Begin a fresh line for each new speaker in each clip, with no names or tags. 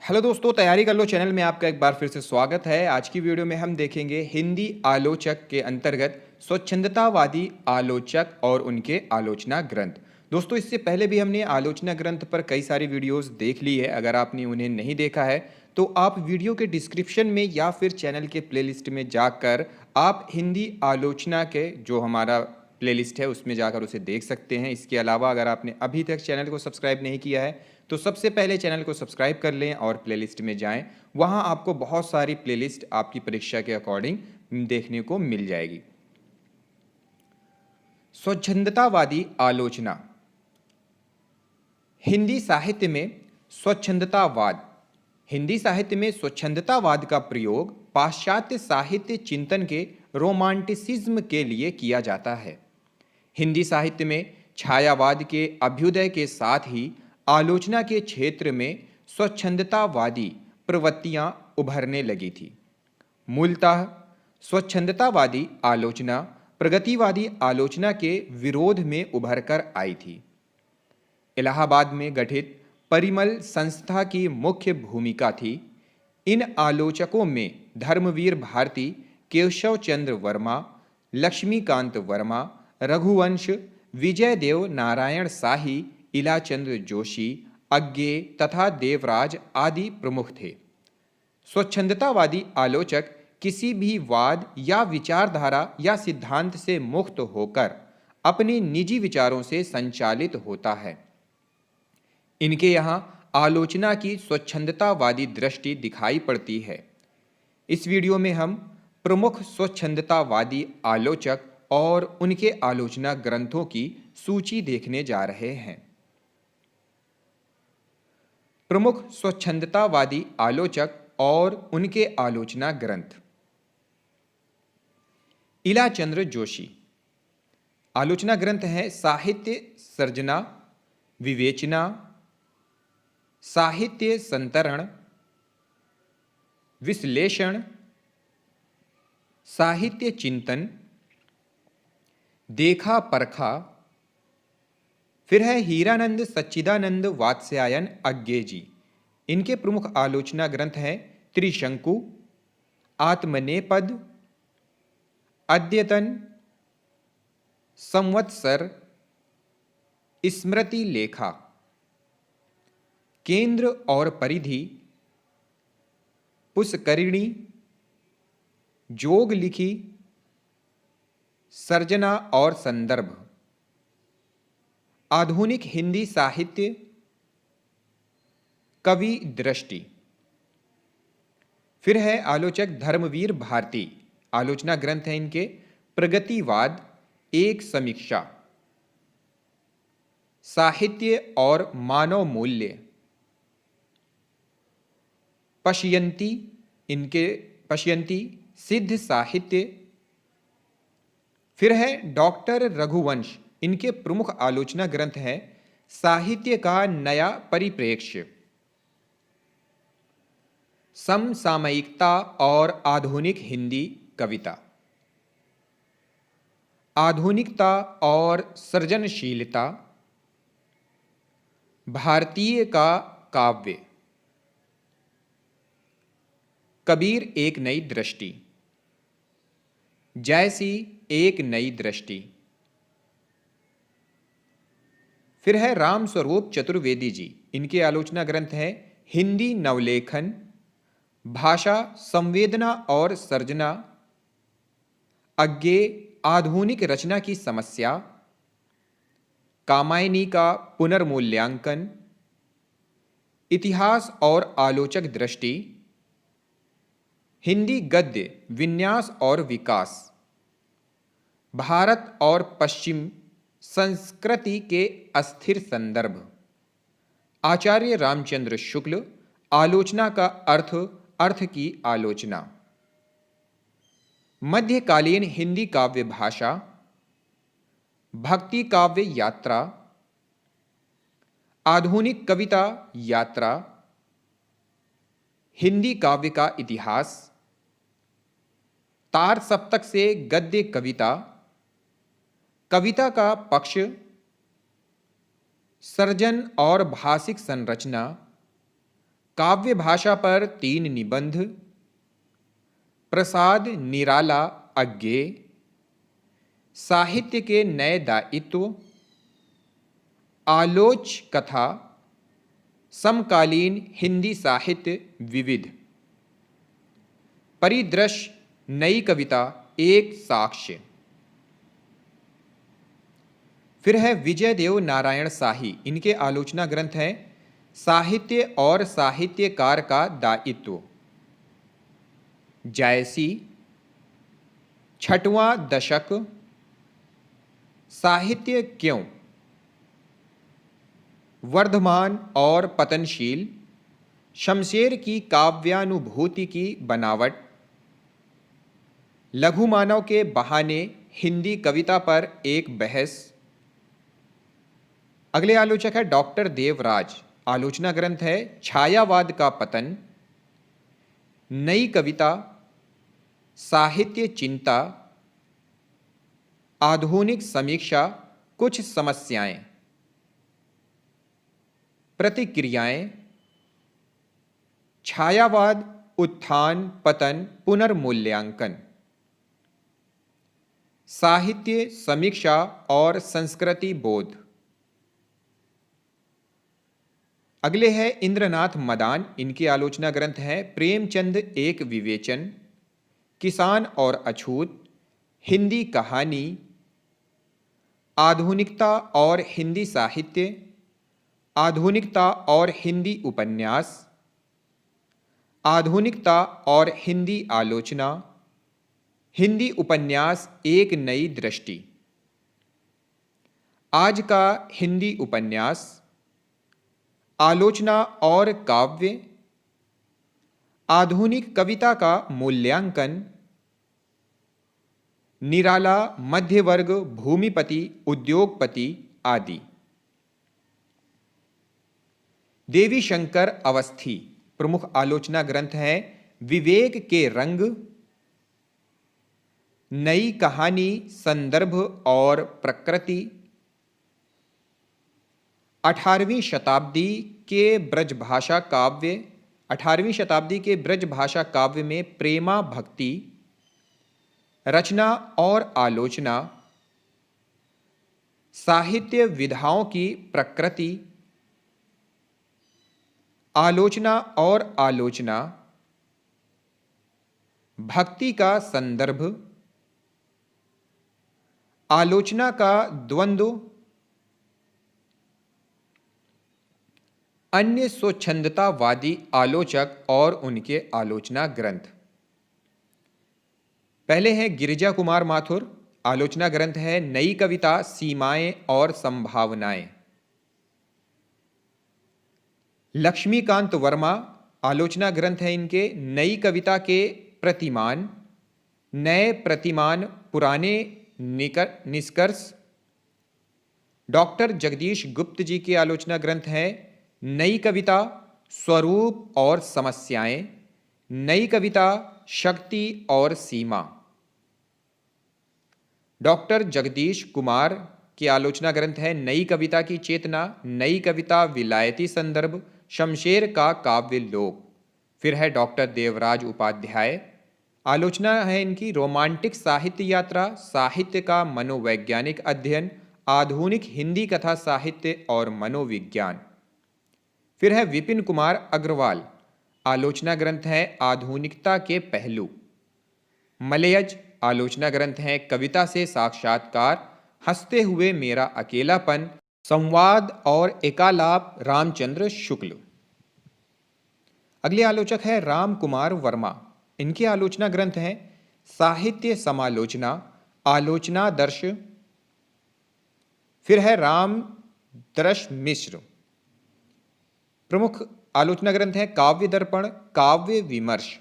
Hello दोस्तों, तैयारी कर लो चैनल में आपका एक बार फिर से स्वागत है। आज की वीडियो में हम देखेंगे हिंदी आलोचक के अंतर्गत स्वच्छंदतावादी आलोचक और उनके आलोचना ग्रंथ। दोस्तों, इससे पहले भी हमने आलोचना ग्रंथ पर कई सारी वीडियोस देख ली है। अगर आपने उन्हें नहीं देखा है तो आप वीडियो के डिस्क्रिप्शन में या फिर चैनल के प्लेलिस्ट में जाकर आप हिंदी आलोचना के जो हमारा प्लेलिस्ट है उसमें जाकर उसे देख सकते हैं। इसके अलावा अगर आपने अभी तक चैनल को सब्सक्राइब नहीं किया है तो सबसे पहले चैनल को सब्सक्राइब कर लें और प्लेलिस्ट में जाएं। वहां आपको बहुत सारी प्लेलिस्ट आपकी परीक्षा के अकॉर्डिंग देखने को मिल जाएगी। स्वच्छंदतावादी आलोचना। हिंदी साहित्य में स्वच्छंदतावाद हिंदी साहित्य में स्वच्छंदतावाद का प्रयोग पाश्चात्य साहित्य चिंतन के रोमांटिसिज्म के लिए किया जाता है। हिंदी साहित्य में छायावाद के अभ्युदय के साथ ही आलोचना के क्षेत्र में स्वच्छंदतावादी प्रवृत्तियां उभरने लगी थी। मूलतः स्वच्छंदतावादी आलोचना प्रगतिवादी आलोचना के विरोध में उभरकर आई थी। इलाहाबाद में गठित परिमल संस्था की मुख्य भूमिका थी। इन आलोचकों में धर्मवीर भारती, केशव चंद्र वर्मा, लक्ष्मीकांत वर्मा, रघुवंश, विजयदेव नारायण शाही, इलाचंद्र जोशी, अज्ञे तथा देवराज आदि प्रमुख थे। स्वच्छंदतावादी आलोचक किसी भी वाद या विचारधारा या सिद्धांत से मुक्त होकर अपने निजी विचारों से संचालित होता है। इनके यहाँ आलोचना की स्वच्छंदतावादी दृष्टि दिखाई पड़ती है। इस वीडियो में हम प्रमुख स्वच्छंदतावादी आलोचक और उनके आलोचना ग्रंथों की सूची देखने जा रहे हैं। प्रमुख स्वच्छंदतावादी आलोचक और उनके आलोचना ग्रंथ। इलाचंद्र जोशी। आलोचना ग्रंथ है साहित्य सर्जना, विवेचना, साहित्य संतरण, विश्लेषण, साहित्य चिंतन, देखा परखा। फिर है हीरानंद सच्चिदानंद वात्स्यायन अज्ञे जी। इनके प्रमुख आलोचना ग्रंथ हैं त्रिशंकु, आत्मनेपद, अद्यतन, संवत्सर, स्मृति लेखा, केंद्र और परिधि, पुष्करिणी, जोग लिखी, सर्जना और संदर्भ, आधुनिक हिंदी साहित्य, कवि दृष्टि। फिर है आलोचक धर्मवीर भारती। आलोचना ग्रंथ है इनके प्रगतिवाद, एक समीक्षा, साहित्य और मानव मूल्य, पश्यंती, इनके पश्यंती सिद्ध साहित्य। फिर है डॉक्टर रघुवंश। इनके प्रमुख आलोचना ग्रंथ है साहित्य का नया परिप्रेक्ष्य, समसामयिकता और आधुनिक हिंदी कविता, आधुनिकता और सृजनशीलता, भारतीय का काव्य, कबीर एक नई दृष्टि, जैसी एक नई दृष्टि। फिर है राम स्वरूप चतुर्वेदी जी। इनके आलोचना ग्रंथ है हिंदी नवलेखन, भाषा संवेदना और सर्जना, अज्ञे आधुनिक रचना की समस्या, कामायनी का पुनर्मूल्यांकन, इतिहास और आलोचक दृष्टि, हिंदी गद्य विन्यास और विकास, भारत और पश्चिम संस्कृति के अस्थिर संदर्भ, आचार्य रामचंद्र शुक्ल, आलोचना का अर्थ, अर्थ की आलोचना, मध्यकालीन हिंदी काव्य भाषा, भक्ति काव्य यात्रा, आधुनिक कविता यात्रा, हिंदी काव्य का इतिहास, तार सप्तक से गद्य कविता, कविता का पक्ष, सर्जन और भाषिक संरचना, काव्य भाषा पर 3 निबंध, प्रसाद निराला अज्ञे, साहित्य के नए दायित्व, आलोच कथा, समकालीन हिंदी साहित्य विविध, परिदृश्य, नई कविता, एक साक्ष्य। फिर है विजय देव नारायण शाही, इनके आलोचना ग्रंथ है साहित्य और साहित्यकार का दायित्व, जायसी, छठवां दशक, साहित्य क्यों, वर्धमान और पतनशील, शमशेर की काव्यानुभूति की बनावट, लघु मानव के बहाने हिंदी कविता पर एक बहस। अगले आलोचक है डॉक्टर देवराज, आलोचना ग्रंथ है छायावाद का पतन, नई कविता, साहित्य चिंता, आधुनिक समीक्षा, कुछ समस्याएं। प्रतिक्रियाएं, छायावाद, उत्थान पतन, पुनर्मूल्यांकन, साहित्य समीक्षा और संस्कृति बोध। अगले है इंद्रनाथ मदान, इनकी आलोचना ग्रंथ है प्रेमचंद एक विवेचन, किसान और अछूत, हिंदी कहानी, आधुनिकता और हिंदी साहित्य, आधुनिकता और हिंदी उपन्यास, आधुनिकता और हिंदी आलोचना, हिंदी उपन्यास एक नई दृष्टि, आज का हिंदी उपन्यास, आलोचना और काव्य, आधुनिक कविता का मूल्यांकन, निराला, मध्य वर्ग, भूमिपति, उद्योगपति आदि। देवी शंकर अवस्थी, प्रमुख आलोचना ग्रंथ है विवेक के रंग, नई कहानी, संदर्भ और प्रकृति, 18वीं शताब्दी के ब्रजभाषा काव्य, 18वीं शताब्दी के ब्रजभाषा काव्य में प्रेमा भक्ति, रचना और आलोचना, साहित्य विधाओं की प्रकृति, आलोचना और आलोचना, भक्ति का संदर्भ, आलोचना का द्वंद्व, अन्य स्वच्छंदतावादी आलोचक और उनके आलोचना ग्रंथ। पहले हैं गिरिजा कुमार माथुर, आलोचना ग्रंथ है नई कविता, सीमाएं और संभावनाएं। लक्ष्मीकांत वर्मा, आलोचना ग्रंथ है इनके नई कविता के प्रतिमान, नए प्रतिमान, पुराने निष्कर्ष। डॉक्टर जगदीश गुप्त जी की आलोचना ग्रंथ है नई कविता, स्वरूप और समस्याएं, नई कविता, शक्ति और सीमा। डॉक्टर जगदीश कुमार की आलोचना ग्रंथ है नई कविता की चेतना, नई कविता, विलायती संदर्भ, शमशेर का काव्य लोक। फिर है डॉक्टर देवराज उपाध्याय, आलोचना है इनकी रोमांटिक साहित्य यात्रा, साहित्य का मनोवैज्ञानिक अध्ययन, आधुनिक हिंदी कथा साहित्य और मनोविज्ञान। फिर है विपिन कुमार अग्रवाल, आलोचना ग्रंथ है आधुनिकता के पहलू। मलयज, आलोचना ग्रंथ है कविता से साक्षात्कार, हंसते हुए मेरा अकेलापन, संवाद और एकालाप, रामचंद्र शुक्ल। अगले आलोचक है राम कुमार वर्मा, इनकी आलोचना ग्रंथ है साहित्य समालोचना, आलोचना दर्श। फिर है राम दर्श मिश्र, प्रमुख आलोचना ग्रंथ है काव्य दर्पण, काव्य विमर्श।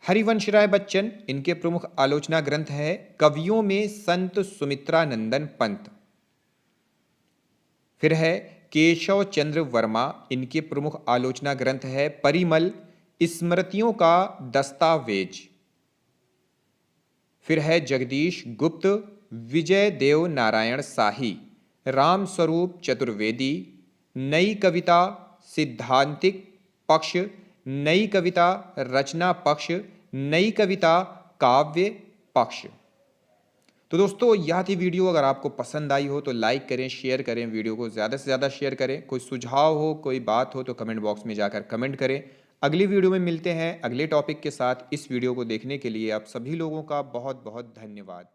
हरिवंश राय बच्चन, इनके प्रमुख आलोचना ग्रंथ है कवियों में संत सुमित्रानंदन पंत। फिर है केशव चंद्र वर्मा, इनके प्रमुख आलोचना ग्रंथ है परिमल, स्मृतियों का दस्तावेज। फिर है जगदीश गुप्त, विजय देव नारायण शाही, राम स्वरूप चतुर्वेदी, नई कविता, सिद्धांतिक पक्ष, नई कविता रचना पक्ष, नई कविता काव्य पक्ष। तो दोस्तों यह थी वीडियो। अगर आपको पसंद आई हो तो लाइक करें, शेयर करें, वीडियो को ज़्यादा से ज़्यादा शेयर करें। कोई सुझाव हो, कोई बात हो तो कमेंट बॉक्स में जाकर कमेंट करें। अगली वीडियो में मिलते हैं अगले टॉपिक के साथ। इस वीडियो को देखने के लिए आप सभी लोगों का बहुत बहुत धन्यवाद।